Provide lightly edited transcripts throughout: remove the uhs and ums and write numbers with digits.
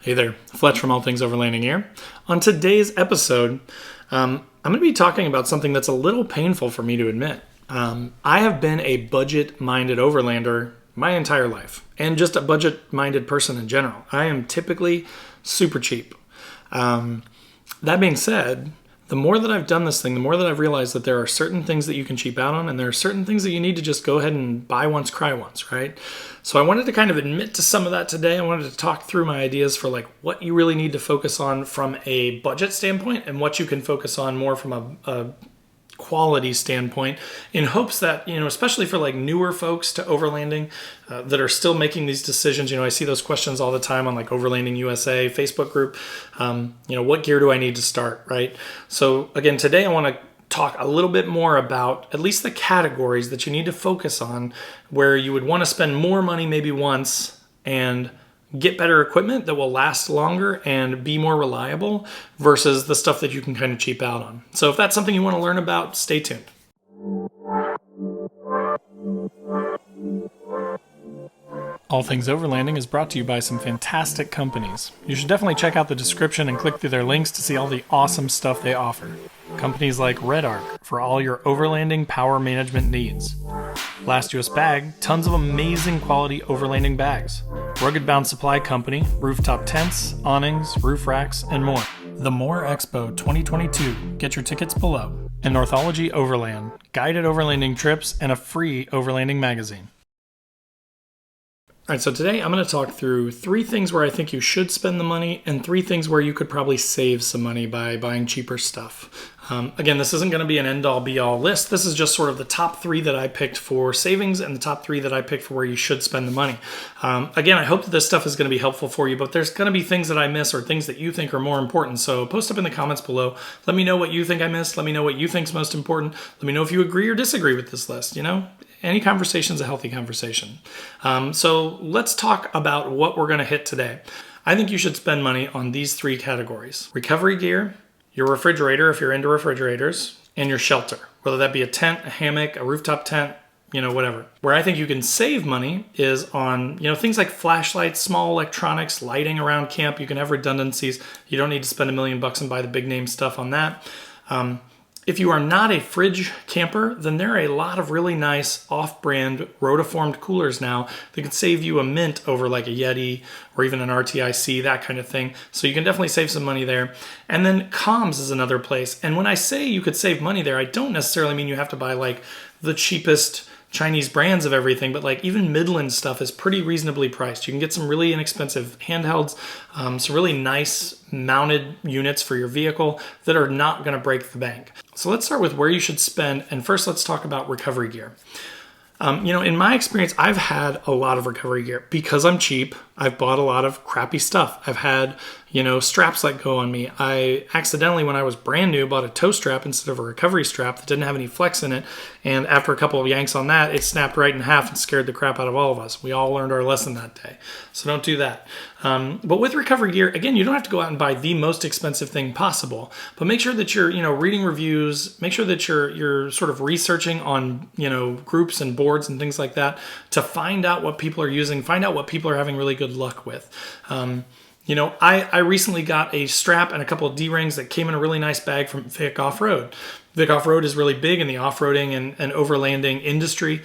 Hey there, Fletch from All Things Overlanding here. On today's episode, I'm going to be talking about something that's a little painful for me to admit. I have been a budget-minded overlander my entire life, and just a budget-minded person in general. I am typically super cheap. That being said, the more that I've done this thing, the more that I've realized that there are certain things that you can cheap out on, and there are certain things that you need to just go ahead and buy once, cry once, right? So I wanted to kind of admit to some of that today. I wanted to talk through my ideas for like what you really need to focus on from a budget standpoint and what you can focus on more from a quality standpoint, in hopes that, especially for like newer folks to overlanding that are still making these decisions. I see those questions all the time on like Overlanding USA Facebook group. What gear do I need to start, right? So again, today I want to talk a little bit more about at least the categories that you need to focus on, where you would want to spend more money maybe once and get better equipment that will last longer and be more reliable versus the stuff that you can kind of cheap out on. So if that's something you want to learn about, stay tuned. All Things Overlanding is brought to you by some fantastic companies. You should definitely check out the description and click through their links to see all the awesome stuff they offer. Companies like Red Arc for all your overlanding power management needs. Last US Bag, tons of amazing quality overlanding bags. Rugged Bound Supply Company, rooftop tents, awnings, roof racks, and more. The More Expo 2022, get your tickets below. And Northology Overland, guided overlanding trips and a free overlanding magazine. All right, so today I'm going to talk through 3 things where I think you should spend the money and 3 things where you could probably save some money by buying cheaper stuff. Again, this isn't going to be an end-all be-all list. This is just sort of the top 3 that I picked for savings and the top 3 that I picked for where you should spend the money. Again, I hope that this stuff is going to be helpful for you, but there's going to be things that I miss or things that you think are more important. So post up in the comments below. Let me know what you think I missed. Let me know what you think is most important. Let me know if you agree or disagree with this list, Any conversation is a healthy conversation. So let's talk about what we're going to hit today. I think you should spend money on these 3 categories: recovery gear, your refrigerator if you're into refrigerators, and your shelter, whether that be a tent, a hammock, a rooftop tent, whatever. Where I think you can save money is on, things like flashlights, small electronics, lighting around camp. You can have redundancies. You don't need to spend $1 million and buy the big name stuff on that. If you are not a fridge camper, then there are a lot of really nice off-brand rotiformed coolers now that could save you a mint over like a Yeti or even an RTIC, that kind of thing. So you can definitely save some money there. And then comms is another place. And when I say you could save money there, I don't necessarily mean you have to buy like the cheapest Chinese brands of everything, but like even Midland stuff is pretty reasonably priced. You can get some really inexpensive handhelds, some really nice mounted units for your vehicle that are not going to break the bank. So let's start with where you should spend. And first, let's talk about recovery gear. In my experience, I've had a lot of recovery gear because I'm cheap. I've bought a lot of crappy stuff. I've had, straps let go on me. I accidentally, when I was brand new, bought a toe strap instead of a recovery strap that didn't have any flex in it. And after a couple of yanks on that, it snapped right in half and scared the crap out of all of us. We all learned our lesson that day. So don't do that. But with recovery gear, again, you don't have to go out and buy the most expensive thing possible, but make sure that you're, reading reviews, make sure that you're sort of researching on, groups and boards and things like that to find out what people are using, find out what people are having really good luck with. I recently got a strap and a couple of D-rings that came in a really nice bag from Vic Off-Road. Vic Off-Road is really big in the off-roading and overlanding industry.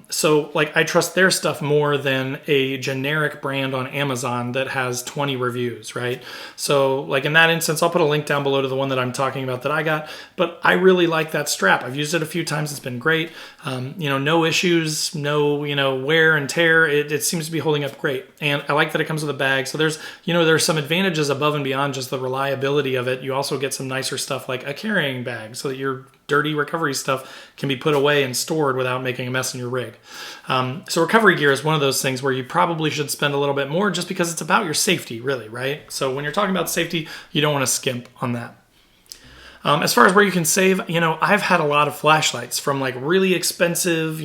So I trust their stuff more than a generic brand on Amazon that has 20 reviews, right? So in that instance, I'll put a link down below to the one that I'm talking about that I got, but I really like that strap. I've used it a few times. It's been great. No issues, no, wear and tear. It seems to be holding up great. And I like that it comes with a bag. So there's some advantages above and beyond just the reliability of it. You also get some nicer stuff like a carrying bag so that your dirty recovery stuff can be put away and stored without making a mess in your rig. So recovery gear is one of those things where you probably should spend a little bit more just because it's about your safety, really, right? So when you're talking about safety, you don't want to skimp on that. As far as where you can save, I've had a lot of flashlights from really expensive,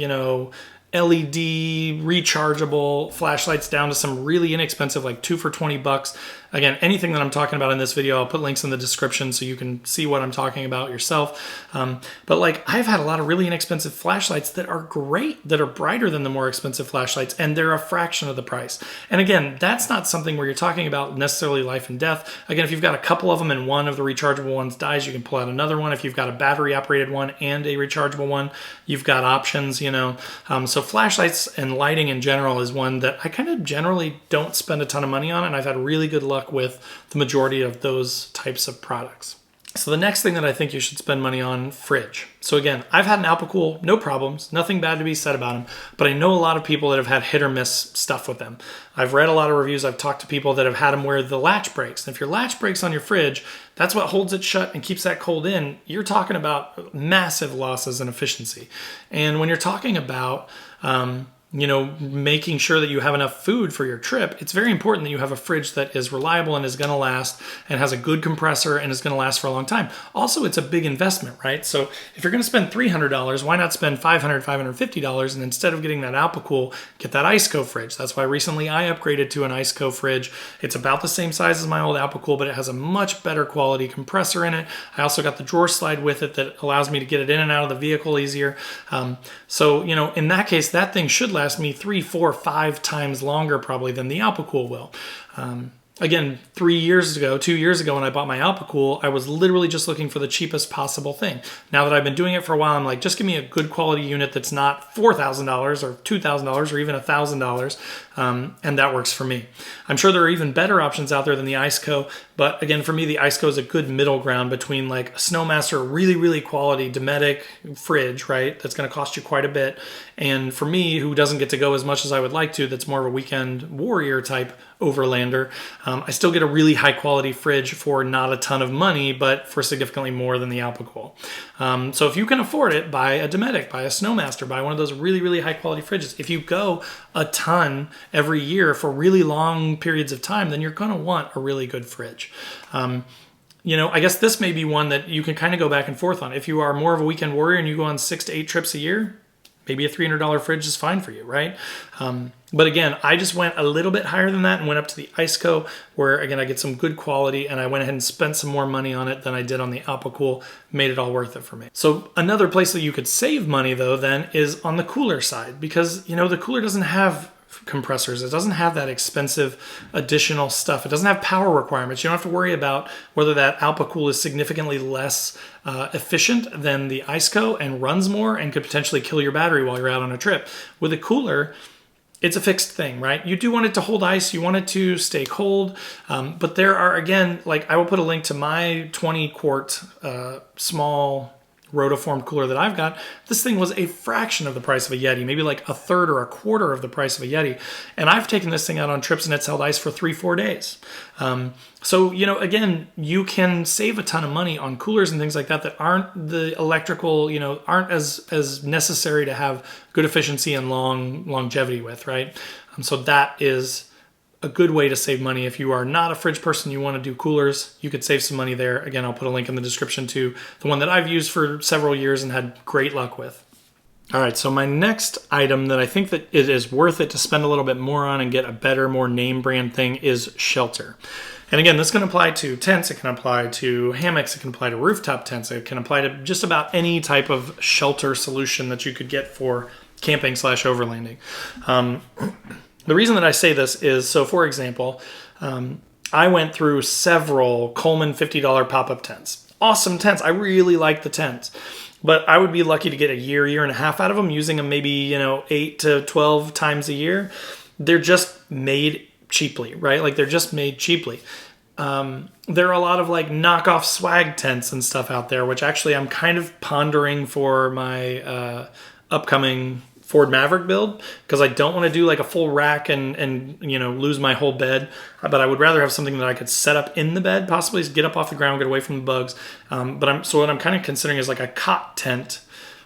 LED rechargeable flashlights down to some really inexpensive, like 2 for $20. Again, anything that I'm talking about in this video, I'll put links in the description so you can see what I'm talking about yourself. But like, I've had a lot of really inexpensive flashlights that are great, that are brighter than the more expensive flashlights, and they're a fraction of the price. And again, that's not something where you're talking about necessarily life and death. Again, if you've got a couple of them and one of the rechargeable ones dies, you can pull out another one. If you've got a battery operated one and a rechargeable one, you've got options, you know. So flashlights and lighting in general is one that I kind of generally don't spend a ton of money on, and I've had really good luck with the majority of those types of products. So the next thing that I think you should spend money on, fridge. So again, I've had an Alpicool, no problems, nothing bad to be said about them, but I know a lot of people that have had hit or miss stuff with them. I've read a lot of reviews, I've talked to people that have had them where the latch breaks. And if your latch breaks on your fridge, that's what holds it shut and keeps that cold in. You're talking about massive losses in efficiency. And when you're talking about you know, making sure that you have enough food for your trip, it's very important that you have a fridge that is reliable and is going to last and has a good compressor and is going to last for a long time. Also, it's a big investment, right? So if you're going to spend $300, why not spend $500, $550, and instead of getting that Alpicool, get that Iceco fridge. That's why recently I upgraded to an Iceco fridge. It's about the same size as my old Alpicool, but it has a much better quality compressor in it. I also got the drawer slide with it that allows me to get it in and out of the vehicle easier. So, you know, in that case, that thing should last me 3, 4, 5 times longer probably than the Alpicool will. Again, 2 years ago when I bought my Alpicool, I was literally just looking for the cheapest possible thing. Now that I've been doing it for a while, I'm like, just give me a good quality unit that's not $4,000 or $2,000 or even $1,000, and that works for me. I'm sure there are even better options out there than the Iceco, but again, for me, the Iceco is a good middle ground between like a Snowmaster, really, really quality Dometic fridge, right? That's going to cost you quite a bit. And for me, who doesn't get to go as much as I would like to, that's more of a weekend warrior type overlander, I still get a really high quality fridge for not a ton of money, but for significantly more than the Alpicool. So if you can afford it, buy a Dometic, buy a Snowmaster, buy one of those really, really high quality fridges. If you go a ton every year for really long periods of time, then you're going to want a really good fridge. You know, I guess this may be one that you can kind of go back and forth on. If you are more of a weekend warrior and you go on 6 to 8 trips a year, maybe a $300 fridge is fine for you, right? But again, I just went a little bit higher than that and went up to the Iceco, where again, I get some good quality, and I went ahead and spent some more money on it than I did on the Alpicool, made it all worth it for me. So another place that you could save money though then is on the cooler side, because you know, the cooler doesn't have compressors. It doesn't have that expensive additional stuff. It doesn't have power requirements. You don't have to worry about whether that Alpicool is significantly less efficient than the Iceco and runs more and could potentially kill your battery while you're out on a trip. With a cooler, it's a fixed thing, right? You do want it to hold ice. You want it to stay cold. But there are, again, like I will put a link to my 20 quart small rotoform cooler that I've got. This thing was a fraction of the price of a Yeti, maybe like a third or a quarter of the price of a Yeti. And I've taken this thing out on trips and it's held ice for 3-4 days. So, you know, again, you can save a ton of money on coolers and things like that that aren't the electrical, you know, aren't as necessary to have good efficiency and longevity with, right? So that is a good way to save money. If you are not a fridge person, you want to do coolers, you could save some money there. Again, I'll put a link in the description to the one that I've used for several years and had great luck with. All right, so my next item that I think that it is worth it to spend a little bit more on and get a better, more name brand thing is shelter. And again, this can apply to tents, it can apply to hammocks, it can apply to rooftop tents, it can apply to just about any type of shelter solution that you could get for camping / overlanding. The reason that I say this is, so for example, I went through several Coleman $50 pop-up tents. Awesome tents. I really like the tents. But I would be lucky to get a year and a half out of them, using them maybe, you know, 8 to 12 times a year. They're just made cheaply, right? Like they're just made cheaply. There are a lot of like knockoff swag tents and stuff out there, which actually I'm kind of pondering for my upcoming Ford Maverick build, because I don't want to do like a full rack and you know, lose my whole bed, but I would rather have something that I could set up in the bed, possibly get up off the ground, get away from the bugs. So what I'm kind of considering is like a cot tent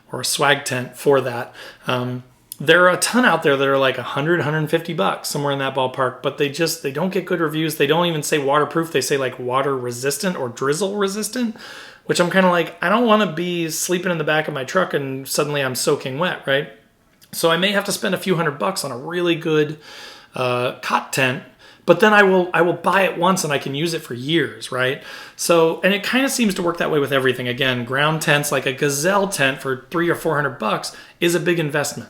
or a swag tent for that. There are a ton out there that are like $100, $150, somewhere in that ballpark, but they don't get good reviews. They don't even say waterproof. They say like water resistant or drizzle resistant, which I'm kind of like, I don't want to be sleeping in the back of my truck and suddenly I'm soaking wet, right? So I may have to spend a few $100 on a really good cot tent, but then I will buy it once and I can use it for years, right? So, and it kind of seems to work that way with everything. Again, ground tents like a Gazelle tent for $300 or $400 is a big investment.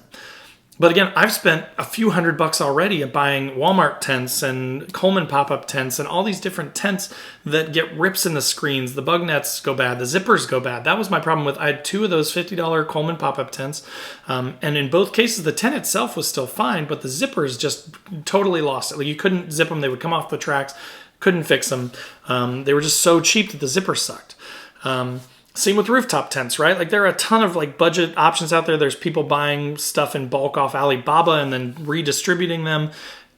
But again, I've spent a few $100 already buying Walmart tents and Coleman pop-up tents and all these different tents that get rips in the screens. The bug nets go bad. The zippers go bad. That was my problem with, I had 2 of those $50 Coleman pop-up tents. And in both cases, the tent itself was still fine, but the zippers just totally lost it. Like you couldn't zip them. They would come off the tracks. Couldn't fix them. They were just so cheap that the zipper sucked. Same with rooftop tents, right? Like there are a ton of like budget options out there. There's people buying stuff in bulk off Alibaba and then redistributing them,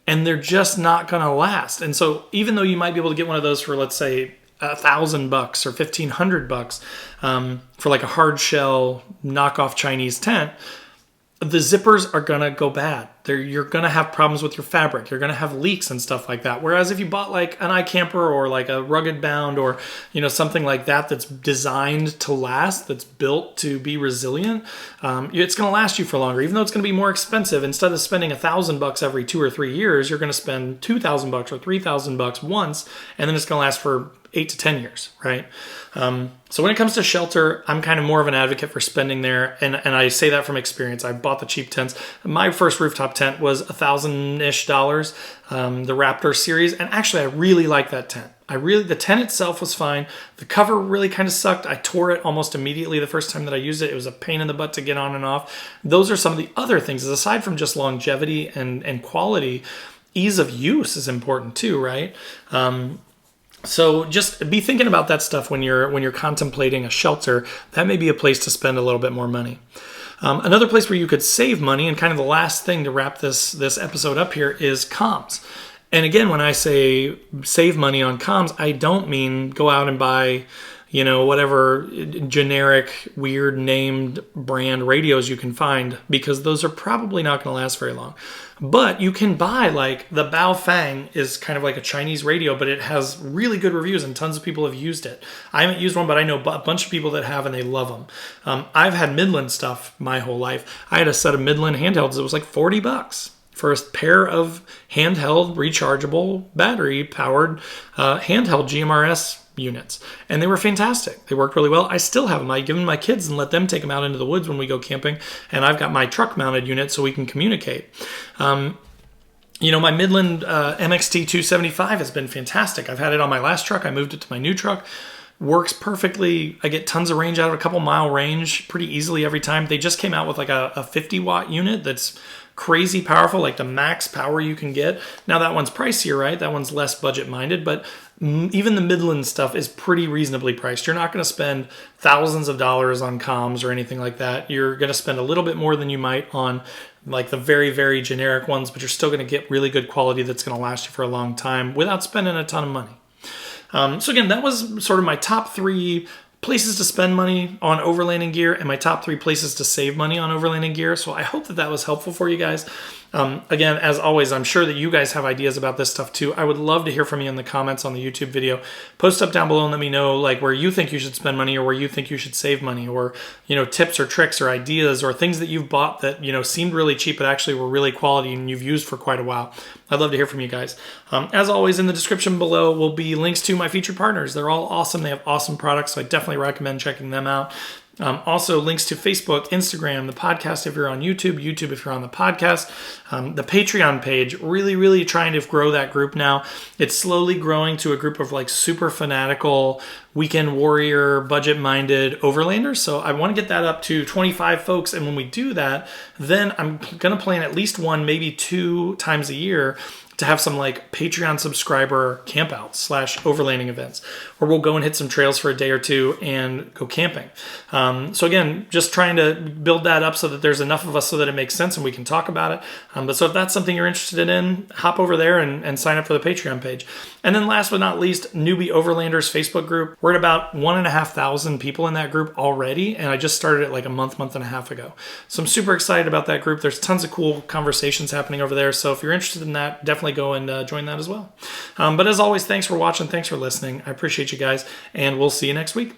and they're just not going to last. And so even though you might be able to get one of those for, let's say, $1,000 or $1,500 for like a hard shell knockoff Chinese tent, the zippers are going to go bad. You're going to have problems with your fabric. You're going to have leaks and stuff like that. Whereas if you bought like an iCamper or like a Rugged Bound or, something like that that's designed to last, that's built to be resilient, it's going to last you for longer. Even though it's going to be more expensive, instead of spending $1,000 every 2 or 3 years, you're going to spend $2,000 or $3,000 once, and then it's going to last for 8 to 10 years, right? So when it comes to shelter, I'm kind of more of an advocate for spending there. And I say that from experience. I bought the cheap tents. My first rooftop tent was $1,000-ish, the Raptor series. And actually, I really like that tent. The tent itself was fine. The cover really kind of sucked. I tore it almost immediately the first time that I used it. It was a pain in the butt to get on and off. Those are some of the other things. Aside from just longevity and quality, ease of use is important too, right? So just be thinking about that stuff when you're contemplating a shelter. That may be a place to spend a little bit more money. Another place where you could save money, and kind of the last thing to wrap this episode up here, is comms. And again, when I say save money on comms, I don't mean go out and buy, whatever generic, weird named brand radios you can find, because those are probably not going to last very long. But you can buy, like, the Baofeng is kind of like a Chinese radio, but it has really good reviews and tons of people have used it. I haven't used one, but I know a bunch of people that have, and they love them. I've had Midland stuff my whole life. I had a set of Midland handhelds that was like $40 for a pair of handheld, rechargeable, battery-powered handheld GMRS units. And they were fantastic. They worked really well. I still have them. I give them to my kids and let them take them out into the woods when we go camping. And I've got my truck-mounted unit so we can communicate. My Midland MXT 275 has been fantastic. I've had it on my last truck. I moved it to my new truck. Works perfectly. I get tons of range out of a couple mile range pretty easily every time. They just came out with like a 50-watt unit that's crazy powerful, like the max power you can get. Now that one's pricier, right? That one's less budget-minded, but even the Midland stuff is pretty reasonably priced. You're not going to spend thousands of dollars on comms or anything like that. You're going to spend a little bit more than you might on like the very, very generic ones, but you're still going to get really good quality that's going to last you for a long time without spending a ton of money. So again, that was sort of my top 3 places to spend money on overlanding gear and my top 3 places to save money on overlanding gear. So I hope that was helpful for you guys. Again, as always, I'm sure that you guys have ideas about this stuff too. I would love to hear from you in the comments on the YouTube video. Post up down below and let me know like where you think you should spend money or where you think you should save money, or tips or tricks or ideas or things that you've bought that seemed really cheap but actually were really quality and you've used for quite a while. I'd love to hear from you guys. As always, in the description below will be links to my featured partners. They're all awesome. They have awesome products, so I definitely recommend checking them out. Also, links to Facebook, Instagram, the podcast if you're on YouTube, YouTube if you're on the podcast, the Patreon page, really, really trying to grow that group now. It's slowly growing to a group of like super fanatical, weekend warrior, budget-minded overlanders. So I want to get that up to 25 folks. And when we do that, then I'm going to plan at least 1, maybe 2 times a year to have some like Patreon subscriber campouts / overlanding events where we'll go and hit some trails for a day or 2 and go camping. So again, just trying to build that up so that there's enough of us so that it makes sense and we can talk about it. But so if that's something you're interested in, hop over there and sign up for the Patreon page. And then last but not least, Newbie Overlanders Facebook group. We're at about 1,500 people in that group already, and I just started it like a month and a half ago. So I'm super excited about that group. There's tons of cool conversations happening over there. So if you're interested in that, definitely go and join that as well. But as always, thanks for watching. Thanks for listening. I appreciate you guys, and we'll see you next week.